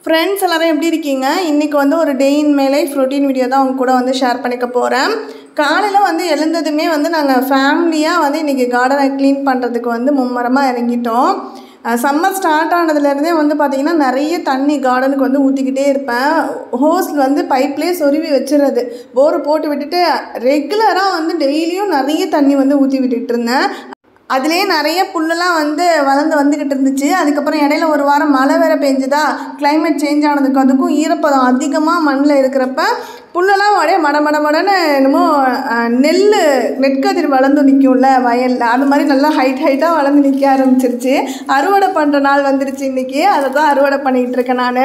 Friends எல்லாரும் எப்படி இருக்கீங்க? இன்றைக்கி வந்து ஒரு day in my life routine video தான் அவங்க கூட வந்து ஷேர் பண்ணிக்க போகிறேன். காலையில் வந்து எழுந்ததுமே வந்து நாங்கள் ஃபேமிலியாக வந்து இன்றைக்கி கார்டனை க்ளீன் பண்ணுறதுக்கு வந்து மும்மரமாக இறங்கிட்டோம். சம்மர் ஸ்டார்ட் ஆனதுலேருந்தே வந்து பார்த்திங்கன்னா நிறைய தண்ணி கார்டனுக்கு வந்து ஊற்றிக்கிட்டே இருப்பேன். ஹோஸில் வந்து பைப்லேயே சொருவி வச்சுருது. போரை போட்டு விட்டுட்டு ரெகுலராக வந்து டெய்லியும் நிறைய தண்ணி வந்து ஊற்றி விட்டுட்டு இருந்தேன். அதுலேயே நிறைய புல்லெல்லாம் வந்து வந்துக்கிட்டு இருந்துச்சு. அதுக்கப்புறம் இடையில ஒரு வாரம் மழை வேறு பெஞ்சுதா, கிளைமேட் சேஞ்ச் ஆனதுக்கு அதுக்கும் ஈரப்பதம் அதிகமாக மண்ணில் இருக்கிறப்ப புல்லெல்லாம் அப்படியே மடன்னு என்னமோ நெற்கதிர் வளர்ந்து நிற்கும்ல வயலில், அது மாதிரி நல்லா ஹைட்டாக வளர்ந்து நிற்க ஆரம்பிச்சிருச்சு. அறுவடை பண்ணுற நாள் வந்துருச்சு இன்றைக்கி. அதை தான் அறுவடை பண்ணிக்கிட்டு இருக்கேன் நான்.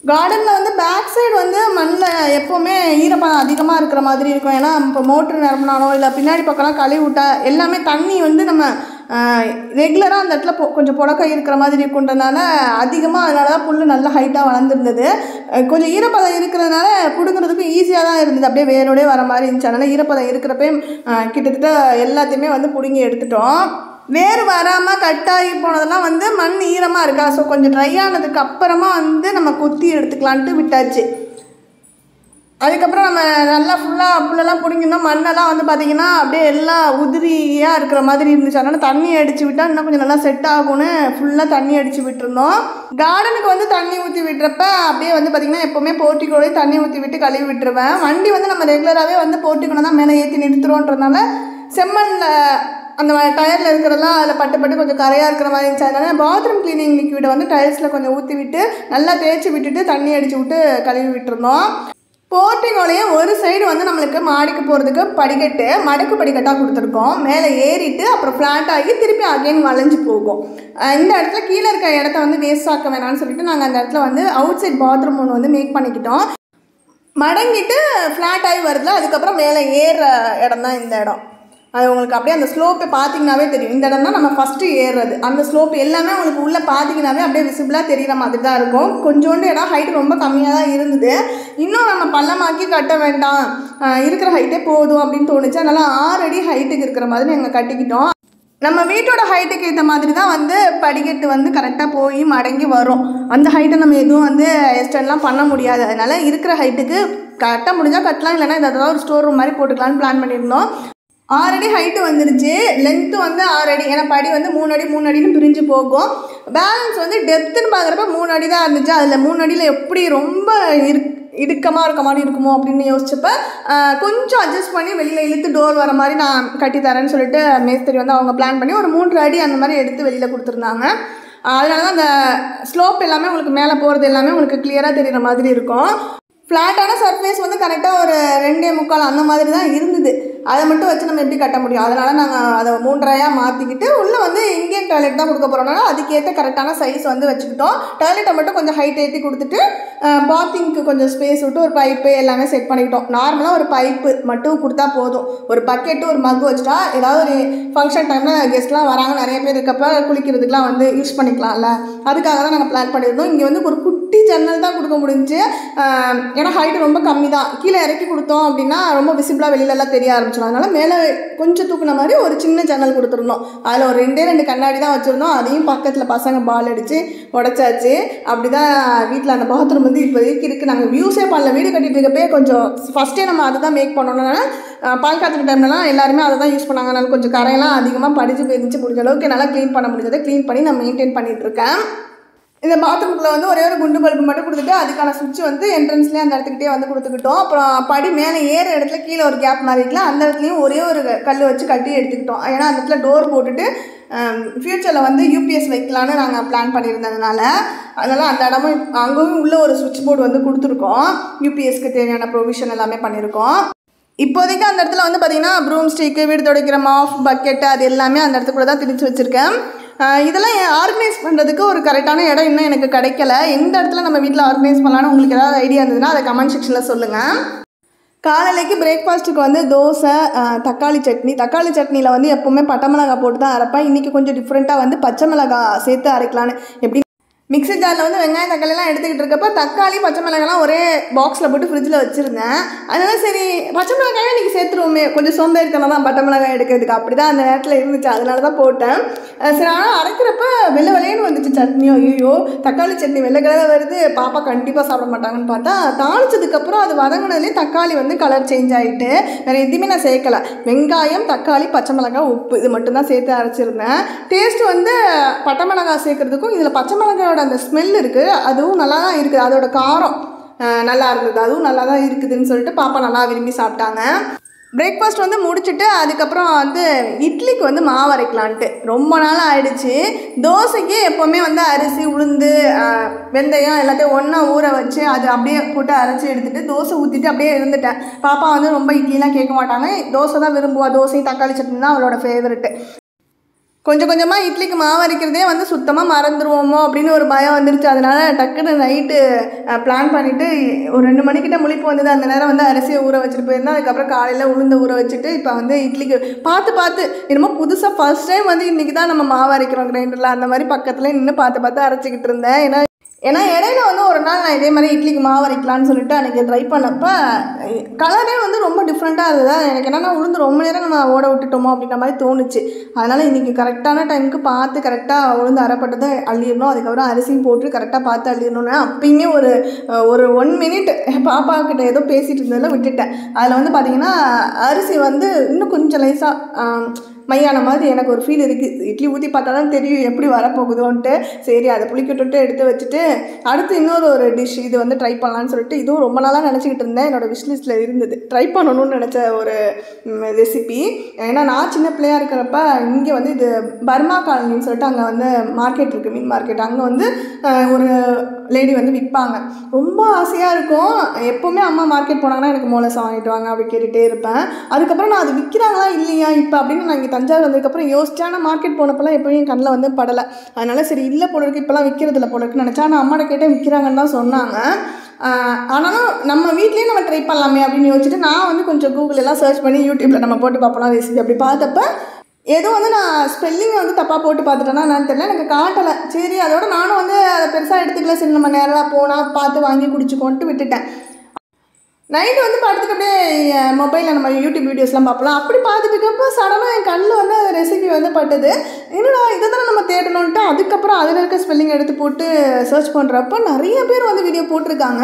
கார்டனில் வந்து பேக் சைடு வந்து மண்ணில் எப்போவுமே ஈரப்பதம் அதிகமாக இருக்கிற மாதிரி இருக்கும். ஏன்னா இப்போ மோட்ரு நிரம்பினாலும் இல்லை பின்னாடி பக்கம்லாம் கழுவி விட்டா எல்லாமே தண்ணி வந்து நம்ம ரெகுலராக அந்த இடத்துல கொஞ்சம் புழக்க இருக்கிற மாதிரி இருக்குன்றதுனால அதிகமாக, அதனால தான் புல் நல்லா ஹைட்டாக வளர்ந்துருந்தது. கொஞ்சம் ஈரப்பதம் இருக்கிறதுனால பிடுங்கிறதுக்கும் ஈஸியாக தான் இருந்தது. அப்படியே வேரோடே வர மாதிரி இருந்துச்சு. அதனால் ஈரப்பதம் இருக்கிறப்ப கிட்டத்தட்ட எல்லாத்தையுமே வந்து பிடுங்கி எடுத்துட்டோம். வேர் வராமல் கட்டாகி போனதெல்லாம் வந்து மண் ஈரமாக இருக்கா, ஸோ கொஞ்சம் ட்ரை ஆனதுக்கு அப்புறமா வந்து நம்ம கொத்தி எடுத்துக்கலான்ட்டு விட்டாச்சு. அதுக்கப்புறம் நம்ம நல்லா ஃபுல்லாக புல்லெல்லாம் பிடிங்கிருந்தோம். மண்ணெல்லாம் வந்து பார்த்திங்கன்னா அப்படியே எல்லாம் உதிரியாக இருக்கிற மாதிரி இருந்துச்சு. அதனால் தண்ணி அடித்து விட்டால் இன்னும் கொஞ்சம் நல்லா செட் ஆகும்னு ஃபுல்லாக தண்ணி அடித்து விட்டுருந்தோம். கார்டனுக்கு வந்து தண்ணி ஊற்றி விட்டுறப்ப அப்படியே வந்து பார்த்திங்கன்னா எப்போவுமே போர்ட்டிக்கோடே தண்ணி ஊற்றி விட்டு கழுவி விட்டுருவேன். வண்டி வந்து நம்ம ரெகுலராகவே வந்து போர்ட்டிக்கோனை தான் மேலே ஏற்றி நிறுத்துகிறோன்றதுனால செம்மண்ணில் அந்த டயரில் இருக்கிறதெல்லாம் அதில் பட்டு கொஞ்சம் கரையாக இருக்கிற மாதிரி இருந்துச்சு. அதனால் பாத்ரூம் க்ளீனிங் லிக்விடை வந்து டைல்ஸில் கொஞ்சம் ஊற்றி விட்டு நல்லா தேய்ச்சி விட்டுட்டு தண்ணி அடித்து விட்டு கழுவி விட்டுருந்தோம். போர்ட்டிகோலையே ஒரு சைடு வந்து நம்மளுக்கு மாடிக்கு போகிறதுக்கு படிக்கட்டு மடக்கு படிக்கட்டாக கொடுத்துருக்கோம். மேலே ஏறிட்டு அப்புறம் ஃப்ளாட் ஆகி திருப்பி அகைன் வளைஞ்சு போகும். இந்த இடத்துல கீழே இருக்க இடத்த வந்து வேஸ்ட் ஆக்க வேணாம்னு சொல்லிட்டு நாங்கள் அந்த இடத்துல வந்து அவுட் சைட் பாத்ரூம் ஒன்று வந்து மேக் பண்ணிக்கிட்டோம். மடங்கிட்டு ஃப்ளாட் ஆகி வருதுல, அதுக்கப்புறம் மேலே ஏறுற இடம் தான் இந்த இடம். அது உங்களுக்கு அப்படியே அந்த ஸ்லோப்பை பார்த்தீங்கன்னாவே தெரியும். இந்த இடம் தான் நம்ம ஃபஸ்ட்டு ஏறுறது. அந்த ஸ்லோப் எல்லாமே உங்களுக்கு உள்ளே பார்த்தீங்கன்னாவே அப்படியே விசிபிளாக தெரிகிற மாதிரி தான் இருக்கும். கொஞ்சோண்டு இடம் ஹைட்டு ரொம்ப கம்மியாக தான் இருந்தது. இன்னும் நம்ம பள்ளமாக்கி கட்ட வேண்டாம், இருக்கிற ஹைட்டே போதும் அப்படின்னு தோணுச்சு. அதனால் 6 அடி ஹைட்டுக்கு இருக்கிற மாதிரி நாங்கள் கட்டிக்கிட்டோம். நம்ம வீட்டோட ஹைட்டுக்கு ஏற்ற மாதிரி தான் வந்து படிக்கட்டு வந்து கரெக்டாக போய் மடங்கி வரும். அந்த ஹைட்டை நம்ம எதுவும் வந்து எக்ஸ்டென்லாம் பண்ண முடியாது. அதனால் இருக்கிற ஹைட்டுக்கு கட்ட முடிஞ்சால் கட்டலாம், இல்லைனா ஏதாவது ஒரு ஸ்டோர் ரூம் மாதிரி போட்டுக்கலான்னு பிளான் பண்ணியிருந்தோம். 6 அடி ஹைட்டு வந்துருச்சு. லென்த்து வந்து 6 அடி. ஏன்னா படி வந்து 3 அடின்னு பிரிஞ்சு போகும். பேலன்ஸ் வந்து டெப்த்துன்னு பார்க்குறப்ப 3 அடி தான் இருந்துச்சு. அதில் 3 அடியில் எப்படி ரொம்ப இடுக்கமாக இருக்க மாதிரி இருக்குமோ அப்படின்னு யோசிச்சப்ப கொஞ்சம் அட்ஜஸ்ட் பண்ணி வெளியில் இழுத்து டோர் வர மாதிரி நான் கட்டித்தரேன்னு சொல்லிட்டு மேஸ்திரி வந்து அவங்க பிளான் பண்ணி ஒரு 3 அடி அந்த மாதிரி எடுத்து வெளியில் கொடுத்துருந்தாங்க. அதனால தான் அந்த ஸ்லோப் எல்லாமே உங்களுக்கு மேலே போகிறது எல்லாமே உங்களுக்கு கிளியராக தெரிகிற மாதிரி இருக்கும். ஃப்ளாட்டான சர்ஃபேஸ் வந்து கரெக்டாக ஒரு 2.25 அந்த மாதிரி தான் இருந்தது. அதை மட்டும் வச்சு நம்ம எப்படி கட்ட முடியும்? அதனால் நாங்கள் அதை 3.5 மாற்றிக்கிட்டு உள்ளே வந்து இந்தியன் டாய்லெட் தான் கொடுக்க போகிறோம்னால அதுக்கேற்ற கரெக்டான சைஸ் வந்து வச்சுக்கிட்டோம். டாய்லெட்டை மட்டும் கொஞ்சம் ஹைட் ஏற்றி கொடுத்துட்டு பாத்திங்க்கு கொஞ்சம் ஸ்பேஸ் விட்டு ஒரு பைப்பு எல்லாமே செட் பண்ணிக்கிட்டோம். நார்மலாக ஒரு பைப்பு மட்டும் கொடுத்தா போதும். ஒரு பக்கெட்டு ஒரு மக்கு வச்சுட்டா ஏதாவது ஒரு ஃபங்க்ஷன் டைமில் கெஸ்ட்லாம் வராங்க, நிறைய பேர் இருக்கப்போ குளிக்கிறதுக்கெலாம் வந்து யூஸ் பண்ணிக்கலாம்ல, அதுக்காக தான் நாங்கள் பிளான் பண்ணியிருந்தோம். இங்கே வந்து ஒரு குட்டி ஜன்னல் தான் கொடுக்க முடிஞ்சு. ஏன்னா ஹைட்டு ரொம்ப கம்மி தான். கீழே இறக்கி கொடுத்தோம் அப்படின்னா ரொம்ப விசிபிளாக வெளியிலலாம் தெரிய ஆரம்பிச்சிடும். அதனால் மேலே கொஞ்சம் தூக்குன மாதிரி ஒரு சின்ன ஜன்னல் கொடுத்துருந்தோம். அதில் ஒரு 2 கண்ணாடி தான் வச்சுருந்தோம். அதையும் பக்கத்தில் பசங்க பால் அடித்து உடச்சாச்சு. அப்படி தான் வீட்டில் அந்த பாத்ரூம் வந்து இப்போதைக்கு இருக்குது. நாங்கள் வியூஸே பண்ணல. வீடு கட்டிகிட்டு இருக்கப்பே கொஞ்சம் ஃபஸ்ட்டே நம்ம அதை தான் மேக் பண்ணோன்னா பால் காத்துற டைம்லலாம் எல்லாருமே அதை தான் யூஸ் பண்ணாங்க. அதனால் கொஞ்சம் கரையெல்லாம் அதிகமாக படித்து போயிருந்துச்சு. முடிஞ்ச அளவுக்கு நல்லா க்ளீன் பண்ண முடிஞ்சதை க்ளீன் பண்ணி நான் மெயின்டைன் பண்ணிகிட்ருக்கேன். இந்த பாத்ரூமுக்குள்ள வந்து ஒரே ஒரு குண்டு பல்பு மட்டும் கொடுத்துட்டு அதுக்கான சுவிட்ச் வந்து என்ட்ரன்ஸ்லேயே அந்த இடத்துக்கிட்டே வந்து கொடுத்துக்கிட்டோம். அப்புறம் படி மேலே ஏற இடத்துல கீழே ஒரு கேப் மாதிரி இருக்கலாம், அந்த இடத்துலையும் ஒரே ஒரு கல் வச்சு கட்டி எடுத்துக்கிட்டோம். ஏன்னா அந்த இடத்துல டோர் போட்டுட்டு ஃப்யூச்சரில் வந்து யூபிஎஸ் வைக்கலான்னு நாங்கள் பிளான் பண்ணியிருந்ததுனால அதனால் அந்த இடமும் அங்கேயும் உள்ள ஒரு சுவிட்ச் போர்டு வந்து கொடுத்துருக்கோம். யூபிஎஸ்க்கு தேவையான ப்ரொவிஷன் எல்லாமே பண்ணியிருக்கோம். இப்போதைக்கு அந்த இடத்துல வந்து பார்த்திங்கன்னா ப்ரூம் ஸ்டிக்கு, வீடு துடைக்கிற மாஃப், பக்கெட்டு அது எல்லாமே அந்த இடத்துக்குள்ள தான் திணிச்சு வச்சுருக்கேன். இதெல்லாம் ஆர்கனைஸ் பண்ணுறதுக்கு ஒரு கரெக்டான இடம் இன்னும் எனக்கு கிடைக்கல. எந்த இடத்துல நம்ம வீட்டில் ஆர்கனைஸ் பண்ணலான்னு உங்களுக்கு ஏதாவது ஐடியா இருந்ததுன்னா அதை கமெண்ட் செக்ஷனில் சொல்லுங்கள். காலையிலைக்கு பிரேக்ஃபாஸ்ட்டுக்கு வந்து தோசை, தக்காளி சட்னியில் வந்து எப்போவுமே பட்டை மிளகாய் போட்டு தான் அரைப்பேன். இன்றைக்கி கொஞ்சம் டிஃப்ரெண்ட்டாக வந்து பச்சை மிளகாய் சேர்த்து அரைக்கலான்னு. எப்படி மிக்ஸி ஜாரில் வந்து வெங்காயம் தக்காளிலாம் எடுத்துக்கிட்டு இருக்கப்போ தக்காளி பச்சை மிளகாய்லாம் ஒரே பாக்ஸில் போட்டு ஃப்ரிட்ஜில் வச்சுருந்தேன். அதனால் சரி பச்சை மிளகாயே இன்றைக்கி சேர்த்துருவோமே, கொஞ்சம் சோம்பேறித்தனம் தான் பச்சை மிளகாய் எடுக்கிறதுக்கு, அப்படி தான் அந்த நேரத்தில் இருந்துச்சு, அதனால தான் போட்டேன். சரி ஆனால் அரைக்கிறப்ப வெள்ளை வெள்ளையன்னு வந்துச்சு சட்னியும். ஐயோ தக்காளி சட்னி வெள்ளை கலராக வருது, பாப்பா கண்டிப்பாக சாப்பிட மாட்டாங்கன்னு பார்த்தா தாளிச்சதுக்கப்புறம் அது வதங்கினதுலேயே தக்காளி வந்து கலர் சேஞ்ச் ஆகிட்டு வேறு எதுவுமே நான் சேர்க்கலை. வெங்காயம் தக்காளி பச்சை மிளகாய் உப்பு இது மட்டும்தான் சேர்த்து அரைச்சிருந்தேன். டேஸ்ட்டு வந்து பட்டை மிளகாய் சேர்க்குறதுக்கும் இதில் பச்சை மிளகாயோட அந்த ஸ்மெல் இருக்குது, அதுவும் நல்லா தான் இருக்குது, அதோட காரம் நல்லா இருந்தது, அதுவும் நல்லா தான் இருக்குதுன்னு சொல்லிட்டு பாப்பா நல்லா விரும்பி சாப்பிட்டாங்க. பிரேக்ஃபாஸ்ட் வந்து முடிச்சுட்டு அதுக்கப்புறம் வந்து இட்லிக்கு வந்து மாவு அரைக்கலான்ட்டு ரொம்ப நாள் ஆயிடுச்சு. தோசைக்கு எப்போவுமே வந்து அரிசி உளுந்து வெந்தயம் எல்லாத்தையும் ஒன்றா ஊற வச்சு அது அப்படியே போட்டு அரைச்சி எடுத்துகிட்டு தோசை ஊற்றிட்டு அப்படியே இருந்துட்டேன். பாப்பா வந்து ரொம்ப இட்லிலாம் கேட்க மாட்டாங்க, தோசை தான் விரும்புவா, தோசையும் தக்காளி சட்னி தான் அவளோட ஃபேவரெட்டு. கொஞ்சம் கொஞ்சமாக இட்லிக்கு மாவு அரைக்கிறதே வந்து சுத்தமாக மறந்துடுவோமோ அப்படின்னு ஒரு பயம் வந்துருச்சு. அதனால் டக்குன்னு நைட்டு பிளான் பண்ணிவிட்டு ஒரு 2 மணிக்கிட்ட முழிப்பு வந்தது. அந்த நேரம் வந்து அரிசியை ஊற வச்சுட்டு போயிருந்தேன். அதுக்கப்புறம் காலையில் உளுந்த ஊற வச்சுட்டு இப்போ வந்து இட்லிக்கு பார்த்து என்னமோ புதுசாக ஃபர்ஸ்ட் டைம் வந்து இன்றைக்கி தான் நம்ம மாவு அரைக்கிறோம் கிரைண்டரில், அந்த மாதிரி பக்கத்தில் நின்று பார்த்து அரைச்சிக்கிட்டு இருந்தேன். ஏன்னா இடையில வந்து ஒரு நாள் நான் இதே மாதிரி இட்லிக்கு மாவு அரைக்கலான்னு சொல்லிட்டு அன்றைக்கி ட்ரை பண்ணப்போ கலரே வந்து ரொம்ப டிஃப்ரெண்ட்டாக இருந்தது. எனக்கு என்னென்னா உளுந்து ரொம்ப நேரம் நம்ம ஓட விட்டுட்டோமோ அப்படின்ற மாதிரி தோணுச்சு. அதனால் இன்றைக்கி கரெக்டான டைமுக்கு பார்த்து கரெக்டாக உளுந்து அரைப்பட்டதை அள்ளிடணும், அதுக்கப்புறம் அரிசியும் போட்டு கரெக்டாக பார்த்து அள்ளிடணும்னு அப்பயுமே ஒரு 1 மினிட் பாப்பாக்கிட்ட ஏதோ பேசிகிட்டு இருந்ததில் விட்டுட்டேன். அதில் வந்து பார்த்திங்கன்னா அரிசி வந்து இன்னும் கொஞ்சம் லைஸாக மையான மாதிரி எனக்கு ஒரு ஃபீல் இருக்குது. இட்லி ஊற்றி பார்த்தா தான் தெரியும் எப்படி வரப்போகுதோன்ட்டு. சரி அதை புளிக்கட்டுன்ட்டு எடுத்து வச்சுட்டு அடுத்து இன்னொரு டிஷ் இது வந்து ட்ரை பண்ணலான்னு சொல்லிட்டு இதுவும் ரொம்ப நாளாக நினச்சிக்கிட்டு இருந்தேன். என்னோடய விஷ்லிஸ்ட்டில் இருந்தது, ட்ரை பண்ணணும்னு நினச்ச ஒரு ரெசிபி. ஏன்னா நான் சின்ன பிள்ளையாக இருக்கிறப்ப இங்கே வந்து இது பர்மா காலனின்னு சொல்லிட்டு அங்கே வந்து மார்க்கெட் இருக்குது, மீன் மார்க்கெட், அங்கே வந்து ஒரு லேடி வந்து விற்பாங்க. ரொம்ப ஆசையாக இருக்கும், எப்போவுமே அம்மா மார்க்கெட் போனாங்கன்னா எனக்கு மோலசம் வாங்கிட்டு வாங்க அப்படி கேட்டுகிட்டே இருப்பேன். அதுக்கப்புறம் நான் அது விற்கிறாங்களா இல்லையா இப்போ அப்படின்னு நான் இங்கே தஞ்சாவூர் வந்ததுக்கப்புறம் யோசிச்சா, நான் மார்க்கெட் போனப்பெல்லாம் எப்போயும் என் கண்ணில் வந்து படலை. அதனால் சரி இல்லை போல இருக்குது, இப்போலாம் விற்கிறதில்ல போல இருக்குன்னு நினச்சா. நான் அம்மாட்ட கேட்டேன் விற்கிறாங்கன்னு தான் சொன்னாங்க. ஆனாலும் நம்ம வீட்லேயே நம்ம ட்ரை பண்ணலாமே அப்படின்னு யோசிச்சுட்டு நான் வந்து கொஞ்சம் கூகுள் எல்லாம் சர்ச் பண்ணி யூடியூப்பில் நம்ம போட்டு பார்ப்போம் ரெசிபி. அப்படி பார்த்தப்ப ஏதோ வந்து நான் ஸ்பெல்லிங்கை வந்து தப்பாக போட்டு பார்த்துட்டேன்னா என்னன்னு தெரியல, எனக்கு காட்டலை. சரி அதோட நானும் வந்து அதை பெருசாக எடுத்துக்கல, சரி நம்ம நேரலாம் போனால் பார்த்து வாங்கி குடிச்சுக்கோன்ட்டு விட்டுட்டேன். நைட்டு வந்து படுத்துட்டு அப்படியே மொபைலில் நம்ம யூடியூப் வீடியோஸ்லாம் பார்ப்பலாம். அப்படி பார்த்துட்டு இருக்கப்போ சடனாக என் கண்ணில் வந்து ரெசிபி வந்து பட்டது. என்னடா இதை தானே நம்ம தேடணுன்ட்டு அதுக்கப்புறம் அதில் இருக்க ஸ்பெல்லிங் எடுத்து போட்டு சர்ச் பண்ணுறப்போ நிறைய பேர் வந்து வீடியோ போட்டிருக்காங்க.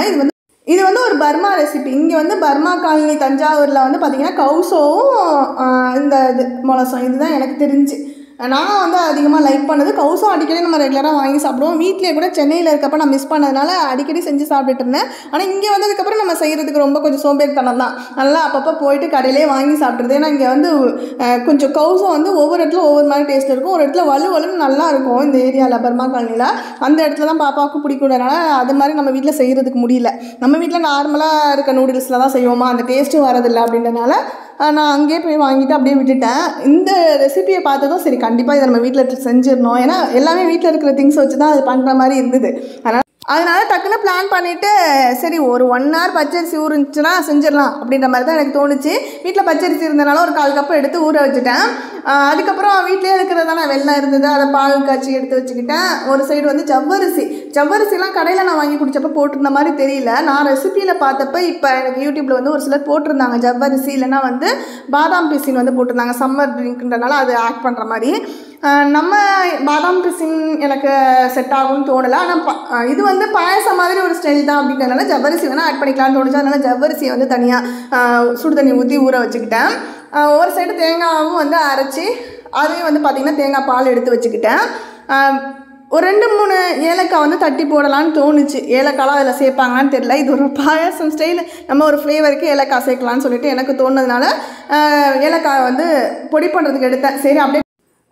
இது வந்து ஒரு பர்மா ரெசிபி. இங்கே வந்து பர்மா காலனி தஞ்சாவூரில் வந்து பார்த்திங்கன்னா கவுசோவும் இந்த மொலசம் இதுதான் எனக்கு தெரிஞ்சு. நான் வந்து அதிகமாக லைக் பண்ணது கவுசம். அடிக்கடி நம்ம ரெகுலராக வாங்கி சாப்பிடுவோம். வீட்டிலே கூட சென்னையில் இருக்கப்போ நான் மிஸ் பண்ணதுனால அடிக்கடி செஞ்சு சாப்பிட்டுட்டு இருந்தேன். ஆனால் இங்கே வந்ததுக்கப்புறம் நம்ம செய்கிறதுக்கு ரொம்ப கொஞ்சம் சோம்பேறித்தனம் தான். நல்லா அப்பப்போ போயிட்டு கடையிலே வாங்கி சாப்பிட்றது. ஏன்னா இங்கே வந்து கொஞ்சம் கவுசம் வந்து ஒவ்வொரு இடத்துல ஒவ்வொரு மாதிரி டேஸ்ட் இருக்கும். ஒரு இடத்துல வலுன்னு நல்லா இருக்கும் இந்த ஏரியாவில் பர்மா காலனியில். அந்த இடத்துல தான் பாப்பாவுக்கு பிடிக்கிறதுனால அது மாதிரி நம்ம வீட்டில் செய்கிறதுக்கு முடியல. நம்ம வீட்டில் நார்மலாக இருக்க நூடுல்ஸில் தான் செய்வோமா, அந்த டேஸ்ட்டும் வரதில்லை அப்படின்றனால நான் அங்கேயே போய் வாங்கிட்டு அப்படியே விட்டுட்டேன். இந்த ரெசிபியை பார்த்ததும் சரி கண்டிப்பாக இதை நம்ம வீட்டில் செஞ்சிடணும். ஏன்னா எல்லாமே வீட்டில் இருக்கிற திங்ஸ் வச்சு தான் அது பண்ணுற மாதிரி இருந்தது. அதனால டக்குன்னு பிளான் பண்ணிவிட்டு சரி ஒரு 1 hour பச்சரிசி ஊறிச்சுன்னா செஞ்சிடலாம் அப்படின்ற மாதிரி தான் எனக்கு தோணுச்சு. வீட்டில் பச்சரிசி இருந்தனால ஒரு 1/4 கப் எடுத்து ஊற வச்சுட்டேன். அதுக்கப்புறம் வீட்டிலே இருக்கிறதால வெள்ளம் இருந்தது, அதை பால் காய்ச்சி எடுத்து வச்சுக்கிட்டேன். ஒரு சைடு வந்து ஜவ்வரிசிலாம் கடையில் நான் வாங்கி குடித்தப்போ போட்டிருந்த மாதிரி தெரியல. நான் ரெசிப்பியில் பார்த்தப்ப இப்போ எனக்கு யூடியூப்பில் வந்து ஒரு சிலர் போட்டிருந்தாங்க ஜவ்வரிசி, இல்லைனா வந்து பாதாம் பிசின் வந்து போட்டிருந்தாங்க. சம்மர் ட்ரிங்க்ன்றனால அது ஆட் பண்ணுற மாதிரி. நம்ம பாதாம் பிசின் எனக்கு செட் ஆகும்னு தோணலை. ஆனால் இது வந்து பாயசம் மாதிரி ஒரு ஸ்டைல் தான் அப்படின்றதுனால ஜவ்வரிசி வேணால் ஆட் பண்ணிக்கலாம்னு தோணுச்சு. அதனால் ஜவ்வரிசியை வந்து தனியாக சுடு தண்ணி ஊற்றி ஊற வச்சுக்கிட்டேன். ஒரு சைடு தேங்காயும் வந்து அரைச்சி அதையும் வந்து பார்த்திங்கன்னா தேங்காய் பால் எடுத்து வச்சுக்கிட்டேன். ஒரு 2-3 ஏலக்காய் வந்து தட்டி போடலான்னு தோணுச்சு. ஏலக்காய்லாம் அதில் சேர்ப்பாங்களான்னு தெரியல. இது ஒரு பாயசம் ஸ்டைல், நம்ம ஒரு ஃப்ளேவருக்கு ஏலக்காய் சேர்க்கலான்னு சொல்லிட்டு எனக்கு தோணுனதுனால ஏலக்காய் வந்து பொடி பண்ணுறதுக்கு எடுத்தேன். சரி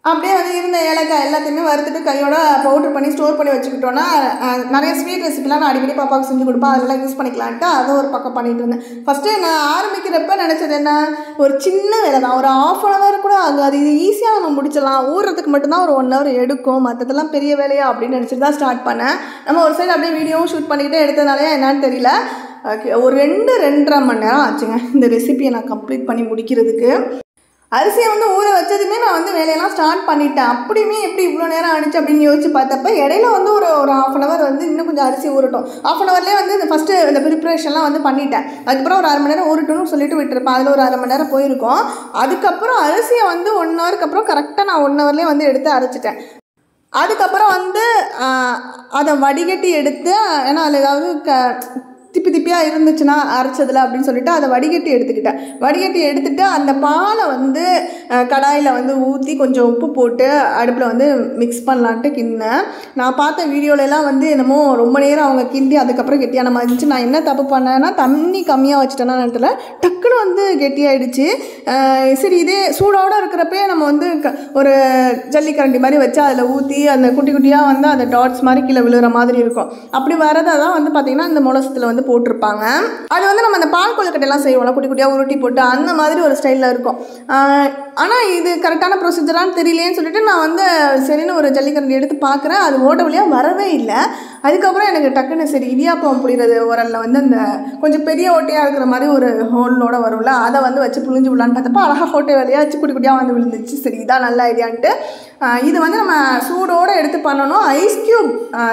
அப்படியே வந்து இருந்த ஏலக்காய் எல்லாத்தையுமே வறுத்துட்டு கையோட பவுட்ரு பண்ணி ஸ்டோர் பண்ணி வச்சுக்கிட்டோன்னா நிறைய ஸ்வீட் ரெசிபிலாம் நான் அடிக்கடி பாப்பாவுக்கு செஞ்சு கொடுப்பேன், அதெல்லாம் யூஸ் பண்ணிக்கலான்ட்டு அதை ஒரு பக்கம் பண்ணிகிட்டு இருந்தேன். ஃபஸ்ட்டு நான் ஆரம்பிக்கிறப்ப நினச்சது என்ன, ஒரு சின்ன வேலை தான், ஒரு 1/2 hour கூட ஆகாது, இது ஈஸியாக நம்ம முடிச்சிடலாம், ஊறுறதுக்கு மட்டும்தான் ஒரு 1 hour எடுக்கும், மற்றதெல்லாம் பெரிய வேலையா அப்படின்னு நினச்சிட்டு தான் ஸ்டார்ட் பண்ணேன். நம்ம ஒரு சைடு அப்படியே வீடியோவும் ஷூட் பண்ணிக்கிட்டே எடுத்ததுனாலே என்னன்னு தெரியல, ஒரு 2-2.5 மணி நேரம் ஆச்சுங்க இந்த ரெசிபியை நான் கம்ப்ளீட் பண்ணி முடிக்கிறதுக்கு. அரிசியை வந்து ஊற வச்சதுமே நான் வந்து வேலையெல்லாம் ஸ்டார்ட் பண்ணிட்டேன். அப்படியுமே எப்படி இவ்வளோ நேரம் ஆனிச்சு அப்படின்னு யோசிச்சு பார்த்தப்ப இடையில வந்து ஒரு 1/2 hour வந்து இன்னும் கொஞ்சம் அரிசி ஊறட்டும். 1/2 hourலேயே வந்து இந்த ஃபஸ்ட்டு இந்த ப்ரிப்ரேஷன்லாம் வந்து பண்ணிட்டேன். அதுக்கப்புறம் ஒரு 1/2 மணி நேரம் ஊறட்டும்னு சொல்லிட்டு விட்டுருப்பேன். அதில் ஒரு 1/2 மணி நேரம் போயிருக்கும். அதுக்கப்புறம் அரிசியை வந்து 1 hourக்கு அப்புறம் கரெக்டாக நான் 1 hourலேயே வந்து எடுத்து அரைச்சிட்டேன். அதுக்கப்புறம் வந்து அதை வடிகட்டி எடுத்து, ஏன்னா அதில் ஏதாவது திப்பி திப்பியாக இருந்துச்சுன்னா அரைச்சதில் அப்படின்னு சொல்லிட்டு அதை வடிகட்டி எடுத்துகிட்டு அந்த பாலை வந்து கடாயில் வந்து ஊற்றி கொஞ்சம் உப்பு போட்டு அடுப்பில் வந்து மிக்ஸ் பண்ணலான்ட்டு கிண்டினேன். நான் பார்த்த வீடியோலலாம் வந்து என்னமோ ரொம்ப நேரம் அவங்க கிண்டி அதுக்கப்புறம் கெட்டியான மாதிரி இருந்துச்சு. நான் என்ன தப்பு பண்ணேன்னா தண்ணி கம்மியாக வச்சுட்டேன்னா நேரத்தில் டக்குன்னு வந்து கெட்டியாயிடுச்சு. சரி இதே சூடோடு இருக்கிறப்பே நம்ம வந்து ஒரு ஜல்லிக்கரண்டி மாதிரி வச்சு அதில் ஊற்றி அந்த குட்டி குட்டியாக வந்து அந்த டாட்ஸ் மாதிரி கீழே விழுகிற மாதிரி இருக்கும். அப்படி வரதை தான் வந்து பார்த்திங்கன்னா இந்த மொளசத்தில் வந்து போட்டிருப்பாங்க. அது வந்து நம்ம அந்த பால் கொழுக்கட்டையெல்லாம் செய்வோம்ல, குட்டி குட்டியாக உருட்டி போட்டு அந்த மாதிரி ஒரு ஸ்டைலில் இருக்கும். ஆனால் இது கரெக்டான ப்ரொசீஜரானு தெரியலேன்னு சொல்லிட்டு நான் வந்து சரின்னு ஒரு ஜல்லிக்கரண்டி எடுத்து பார்க்குறேன். அது ஓட்ட வழியாக வரவே இல்லை. அதுக்கப்புறம் எனக்கு டக்குன்னு சரி இடியாப்பம் புளிகிறது உரலில் வந்து அந்த கொஞ்சம் பெரிய ஓட்டையாக இருக்கிற மாதிரி ஒரு ஹோலோட வரும்ல, அதை வந்து வச்சு புளிஞ்சு விடலான்னு பார்த்தப்போ அழகாக ஓட்டை வழியாக வச்சு குட்டி குட்டியாக வந்து விழுந்துச்சு. சரி இதான் நல்ல ஐடியான்ட்டு இது வந்து நம்ம சூடோடு எடுத்து பண்ணணும். ஐஸ் க்யூப்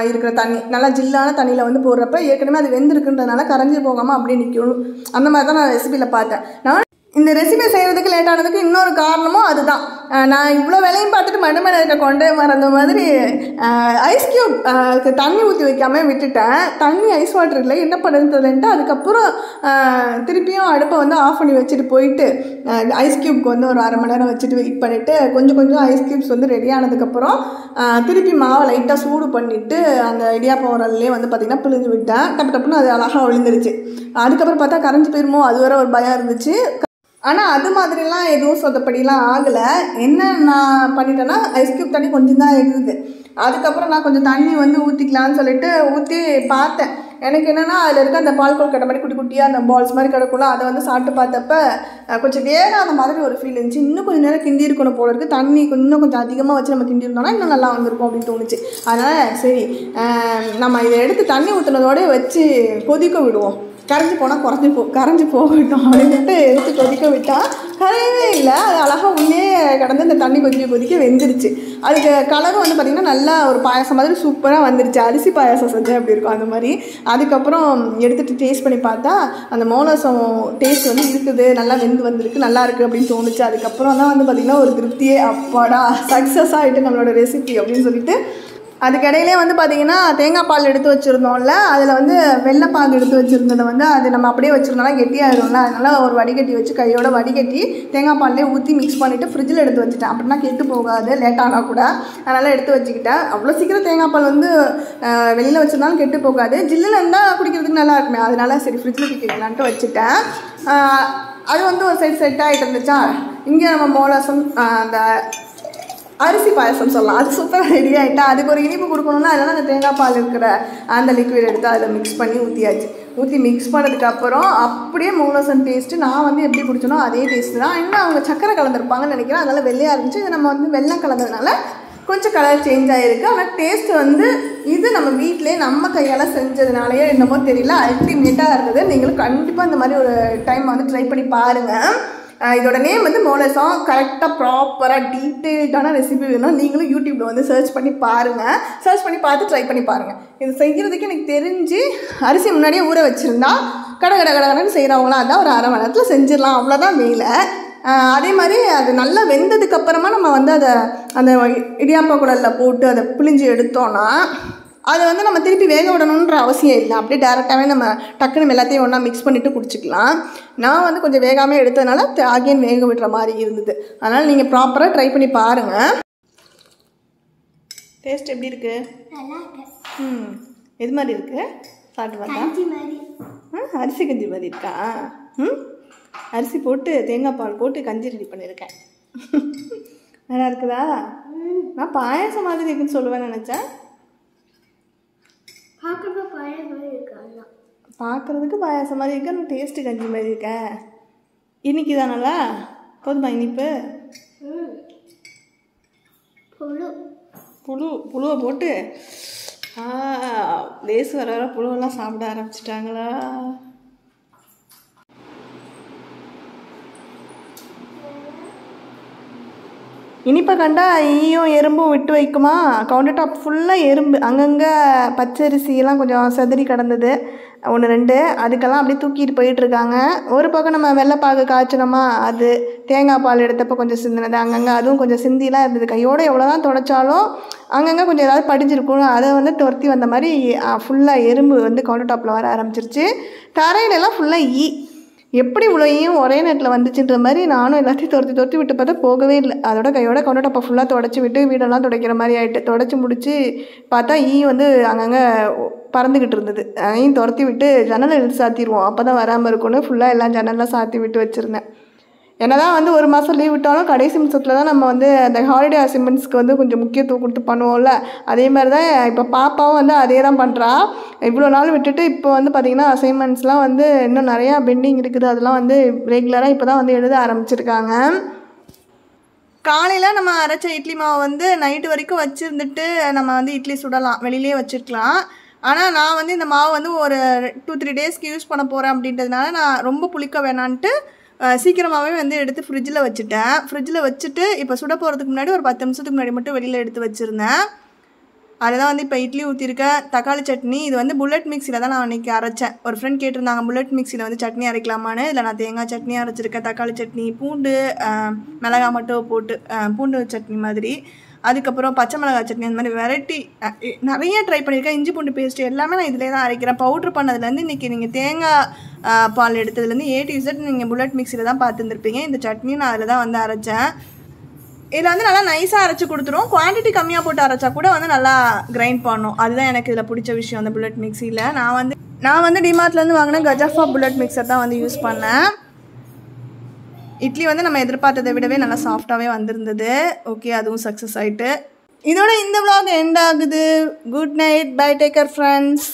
இருக்கிற தண்ணி நல்லா ஜில்லான தண்ணியில் வந்து போடுறப்ப ஏற்கனவே அது வெந்திருக்குன்றதுனால கரைஞ்சி போகாமல் அப்படியே நிற்கும். அந்த மாதிரி தான் நான் ரெசிபியில் பார்த்தேன். நான் இந்த ரெசிபி செய்கிறதுக்கு லேட் ஆனதுக்கு இன்னொரு காரணமும் அதுதான். நான் இவ்வளோ வேலையும் பார்த்துட்டு மண்டமேல இருக்க கொண்டே மறந்த மாதிரி ஐஸ் க்யூப் தண்ணி ஊற்றி வைக்காமல் விட்டுட்டேன். தண்ணி ஐஸ் வாட்டர் இல்லை, என்ன பண்ணுறதுன்ட்டு அதுக்கப்புறம் திருப்பியும் அடுப்பை வந்து ஆஃப் பண்ணி வச்சுட்டு போயிட்டு ஐஸ் க்யூப்க்கு வந்து ஒரு 1/2 மணி நேரம் வச்சுட்டு வெயிட் பண்ணிவிட்டு கொஞ்சம் ஐஸ் க்யூப்ஸ் வந்து ரெடி ஆனதுக்கப்புறம் திருப்பி மாவை லைட்டாக சூடு பண்ணிவிட்டு அந்த இடியாப்பம் உரல்லே வந்து பார்த்திங்கன்னா பிழிஞ்சு விட்டேன். டப்புன்னு அது அழகாக விழுந்துருச்சு. அதுக்கப்புறம் பார்த்தா கரைஞ்சி போயிருமோ அது வேறு ஒரு பயம் இருந்துச்சு. ஆனால் அது மாதிரிலாம் எதுவும் சொதப்படிலாம் ஆகலை. என்ன நான் பண்ணிட்டேன்னா ஐஸ் க்யூப் தண்ணி கொஞ்சம் தான் இருந்தது. அதுக்கப்புறம் நான் கொஞ்சம் தண்ணி வந்து ஊற்றிக்கலான்னு சொல்லிட்டு ஊற்றி பார்த்தேன். எனக்கு என்னென்னா அதில் இருக்க அந்த பால் கொழுக்கட்டை மாதிரி குட்டி குட்டியாக அந்த பால்ஸ் மாதிரி கிடக்குள்ள அதை வந்து சாப்பிட்டு பார்த்தப்ப கொஞ்சம் வேகாத மாதிரி ஒரு ஃபீல் இருந்துச்சு. இன்னும் கொஞ்சம் நேரம் கிண்டி இருக்கணும் போல இருக்குது. தண்ணி இன்னும் கொஞ்சம் அதிகமாக வச்சு நம்ம கிண்டி இருந்தோம்னா இன்னும் நல்லா வந்திருக்கும் அப்படின்னு தோணுச்சு. அதனால் சரி நம்ம இதை எடுத்து தண்ணி ஊற்றுனதோடய வச்சு கொதிக்க விடுவோம். கரைஞ்சி போகட்டும் அப்படின்ட்டு எடுத்து கொதிக்க விட்டால் கரையவே இல்லை. அது அழகாக உள்ளே கடந்து இந்த தண்ணி கொதிக்க வெந்துருச்சு. அதுக்கு கலரும் வந்து பார்த்திங்கன்னா நல்லா ஒரு பாயாசம் மாதிரி சூப்பராக வந்துருச்சு. அரிசி பாயாசம் செஞ்சேன் அப்படி இருக்கும் அந்த மாதிரி. அதுக்கப்புறம் எடுத்துகிட்டு டேஸ்ட் பண்ணி பார்த்தா அந்த மோனசம் டேஸ்ட் வந்து இருக்குது, நல்லா வெந்து வந்திருக்கு, நல்லா இருக்குது அப்படின்னு தோணுச்சு. அதுக்கப்புறம் தான் வந்து பார்த்திங்கன்னா ஒரு திருப்தியே, அப்பாடா சக்ஸஸ் ஆகிட்டு நம்மளோட ரெசிபி அப்படின்னு சொல்லிட்டு. அதுக்கிடையிலே வந்து பார்த்திங்கன்னா தேங்காய் பால் எடுத்து வச்சுருந்தோம்ல, அதில் வந்து வெள்ளைப்பால் எடுத்து வச்சுருந்ததை வந்து அது நம்ம அப்படியே வச்சுருந்தோம்னா கெட்டியாகிடும்ல, அதனால் ஒரு வடிகட்டி வச்சு கையோட வடிகட்டி தேங்காய் பால்லேயே ஊற்றி மிக்ஸ் பண்ணிவிட்டு ஃப்ரிட்ஜில் எடுத்து வச்சுட்டேன். அப்படின்னா கெட்டு போகாது லேட்டானால் கூட, அதனால் எடுத்து வச்சுக்கிட்டேன். அவ்வளோ சீக்கிரம் தேங்காய் பால் வந்து வெளியில் வச்சுருந்தாலும் கெட்டு போகாது, ஜில்லுன்னு இருந்தால் குடிக்கிறதுக்கு நல்லா இருக்குமே, அதனால் சரி ஃப்ரிட்ஜில் வைக்கலான்ட்டு வச்சுட்டேன். அது வந்து ஒரு சைடு செட் ஆகிட்டு இருந்துச்சா. இங்கே நம்ம மோளசம் அந்த அரிசி பாயசம் சொல்லலாம், அது சூப்பராக ரெடி ஆகிட்டா. அதுக்கு ஒரு இனிப்பு கொடுக்கணும்னா அதனால் அந்த தேங்காய் பால் இருக்கிற அந்த லிக்விட் எடுத்து அதில் மிக்ஸ் பண்ணி ஊற்றி மிக்ஸ் பண்ணதுக்கப்புறம் அப்படியே மோனோசன் டேஸ்ட்டு நான் வந்து எப்படி குடிச்சனோ அதே டேஸ்ட்டு தான். இன்னும் அவங்க சக்கரை கலந்துருப்பாங்கன்னு நினைக்கிறேன், அதனால் வெள்ளையாக இருந்துச்சு. இது நம்ம வந்து வெல்லம் கலந்ததுனால கொஞ்சம் கலர் சேஞ்ச் ஆகிருக்கு. ஆனால் டேஸ்ட்டு வந்து இது நம்ம வீட்டிலே நம்ம கையால் செஞ்சதுனாலேயே என்னமோ தெரியல, அல்டிமேட்டாக இருந்தது. நீங்களும் கண்டிப்பாக இந்த மாதிரி ஒரு டைம் வந்து ட்ரை பண்ணி பாருங்கள். இதோட நேம் வந்து மோனசம். கரெக்டாக ப்ராப்பராக டீட்டெயில்டான ரெசிபி வேணும், நீங்களும் யூடியூப்பில் வந்து சர்ச் பண்ணி பாருங்கள். சர்ச் பண்ணி பார்த்து ட்ரை பண்ணி பாருங்கள். இது செய்கிறதுக்கு எனக்கு தெரிஞ்சு அரிசி முன்னாடியே ஊற வச்சுருந்தா கடகடன்னு செய்கிறவங்களாம் அதான் ஒரு 1/2 மணி நேரத்தில் செஞ்சிடலாம், அவ்வளோதான் வேலை. அதே மாதிரி அது நல்லா வெந்ததுக்கப்புறமா நம்ம வந்து அதை அந்த இடியாப்பா குழலில் போட்டு அதை பிழிஞ்சு எடுத்தோன்னா அதை வந்து நம்ம திருப்பி வேக விடணுன்ற அவசியம் இல்லை. அப்படியே டேரெக்டாகவே நம்ம டக்குன்னு எல்லாத்தையும் ஒன்றா மிக்ஸ் பண்ணிவிட்டு குடிச்சிக்கலாம். நான் வந்து கொஞ்சம் வேகாமல் எடுத்ததுனால அகைன் வேக விடுற மாதிரி இருந்தது. அதனால் நீங்கள் ப்ராப்பராக ட்ரை பண்ணி பாருங்கள். டேஸ்ட் எப்படி இருக்குது? எது மாதிரி இருக்குது சாப்பிட்டு பார்த்தா? அரிசி கஞ்சி மாதிரி இருக்கா? அரிசி போட்டு தேங்காய் பால் போட்டு கஞ்சி ரெடி பண்ணியிருக்கேன். நல்லா இருக்குதா? நான் பாயாசம் மாதிரி இருக்குன்னு சொல்லுவேன்னு நினச்சேன். பார்க்குறதுக்கு பாயாசம் மாதிரி இருக்கு, ஆனால் டேஸ்ட்டு கஞ்சி மாதிரி இருக்க. இனிக்கு தானல்ல? போதுமா இனிப்பு? புழுவை போட்டு லேசு வர புழுவெல்லாம் சாப்பிட ஆரம்பிச்சிட்டாங்களா? இனிப்பை கண்டா ஈயும் எறும்பும் விட்டு வைக்குமா? கவுண்டர் டாப் ஃபுல்லாக எறும்பு, அங்கங்கே பச்சரிசியெல்லாம் கொஞ்சம் செதறி கிடந்தது, 1 2 அதுக்கெல்லாம் அப்படியே தூக்கிட்டு போயிட்டுருக்காங்க. ஒரு பக்கம் நம்ம வெள்ளைப்பாகு காய்ச்சினோமா, அது தேங்காய் பால் எடுத்தப்போ கொஞ்சம் சிந்தினது, அங்கங்கே அதுவும் கொஞ்சம் சிந்திலாம் இருந்தது. கையோடு எவ்வளோ தான் தொடச்சாலும் அங்கங்கே கொஞ்சம் ஏதாவது படிஞ்சிருக்கும். அதை வந்து துரத்தி வந்த மாதிரி ஃபுல்லாக எறும்பு வந்து கவுண்டர் டாப்பில் வர ஆரம்பிச்சிருச்சு. தரையிலெல்லாம் ஃபுல்லாக எப்படி இவ்வளோ ஒரே நேரத்தில் வந்துச்சுன்ற மாதிரி நானும் எல்லாத்தையும் துரத்தி விட்டு பார்த்தா போகவே இல்லை. அதோட கையோட கவுண்டர் டாப்பை ஃபுல்லாக தொடச்சி விட்டு வீடெல்லாம் துடைக்கிற மாதிரி ஆகிட்டு, தொடச்சி முடித்து பார்த்தா வந்து அங்கங்கே பறந்துக்கிட்டு இருந்தது. அதையும் துரத்தி விட்டு ஜன்னலை எடுத்து சாத்திடுவோம், அப்போ தான் வராமல் இருக்கும்னு ஃபுல்லாக எல்லாம் ஜன்னல்லாம் சாத்தி விட்டு வச்சுருந்தேன். என்னதான் வந்து 1 மாதம் லீவ் விட்டாலும் கடைசி நிமிஷத்தில் தான் நம்ம வந்து அந்த ஹாலிடே அசைன்மெண்ட்ஸ்க்கு வந்து கொஞ்சம் முக்கியத்துவம் கொடுத்து பண்ணுவோம்ல. அதே மாதிரி தான் இப்போ பாப்பாவும் வந்து அதே தான் பண்ணுறா. இவ்வளோ நாள் விட்டுட்டு இப்போ வந்து பார்த்திங்கன்னா அசைன்மெண்ட்ஸ்லாம் வந்து இன்னும் நிறையா பெண்டிங் இருக்குது. அதெல்லாம் வந்து ரெகுலராக இப்போ தான் வந்து எழுத ஆரம்பிச்சிருக்காங்க. காலையில் நம்ம அரைச்ச இட்லி மாவு வந்து நைட்டு வரைக்கும் வச்சுருந்துட்டு நம்ம வந்து இட்லி சுடலாம், வெளியிலே வச்சுருக்கலாம். ஆனால் நான் வந்து இந்த மாவு வந்து ஒரு 2-3 டேஸ்க்கு யூஸ் பண்ண போகிறேன் அப்படின்றதுனால நான் ரொம்ப புளிக்க வேணான்ட்டு சீக்கிரமாகவே வந்து எடுத்து ஃப்ரிட்ஜில் வச்சுட்டேன். ஃப்ரிட்ஜில் வச்சுட்டு இப்போ சுட போகிறதுக்கு முன்னாடி ஒரு 10 நிமிஷத்துக்கு முன்னாடி மட்டும் வெளியில் எடுத்து வச்சுருந்தேன். அதுதான் வந்து இப்போ இட்லி ஊற்றிருக்கேன். தக்காளி சட்னி இது வந்து புல்லட் மிக்ஸியில் தான் நான் அன்றைக்கி அரைச்சேன். ஒரு ஃப்ரெண்ட் கேட்டிருந்தாங்க புல்லட் மிக்ஸியில் வந்து சட்னி அரைக்கலாமான்னு. இதில் நான் தேங்காய் சட்னி அரைச்சிருக்கேன், தக்காளி சட்னி, பூண்டு மிளகாய் மட்டும் போட்டு பூண்டு சட்னி மாதிரி, அதுக்கப்புறம் பச்சை மிளகாய் சட்னி, அந்த மாதிரி வெரைட்டி நிறைய ட்ரை பண்ணியிருக்கேன். இஞ்சி பூண்டு பேஸ்ட்டு எல்லாமே நான் இதிலே தான் அரைக்கிறேன். பவுட்ரு பண்ணதுலேருந்து இன்றைக்கி நீங்கள் தேங்காய் பால் எடுத்ததுலேருந்து A to Z நீங்கள் புல்லட் மிக்ஸியில் தான் பார்த்துருந்துருப்பீங்க. இந்த சட்னி நான் அதில் தான் வந்து அரைச்சேன். இதில் வந்து நல்லா நைஸாக அரைச்சி கொடுத்துரும். குவான்டிட்டி கம்மியாக போட்டு அரைச்சா கூட வந்து நல்லா கிரைண்ட் பண்ணும். அதுதான் எனக்கு இதில் பிடிச்ச விஷயம் அந்த புல்லட் மிக்ஸியில். நான் வந்து டிமார்ட்லேருந்து வாங்கின கஜாஃபா புல்லட் மிக்சர் தான் வந்து யூஸ் பண்ணேன். இட்லி வந்து நம்ம எதிர்பார்த்ததை விடவே நல்லா சாஃப்டாகவே வந்திருந்தது. ஓகே, அதுவும் சக்ஸஸ் ஆகிட்டு இதோட இந்த vlog எண்ட் ஆகுது. Good night, bye, take care friends.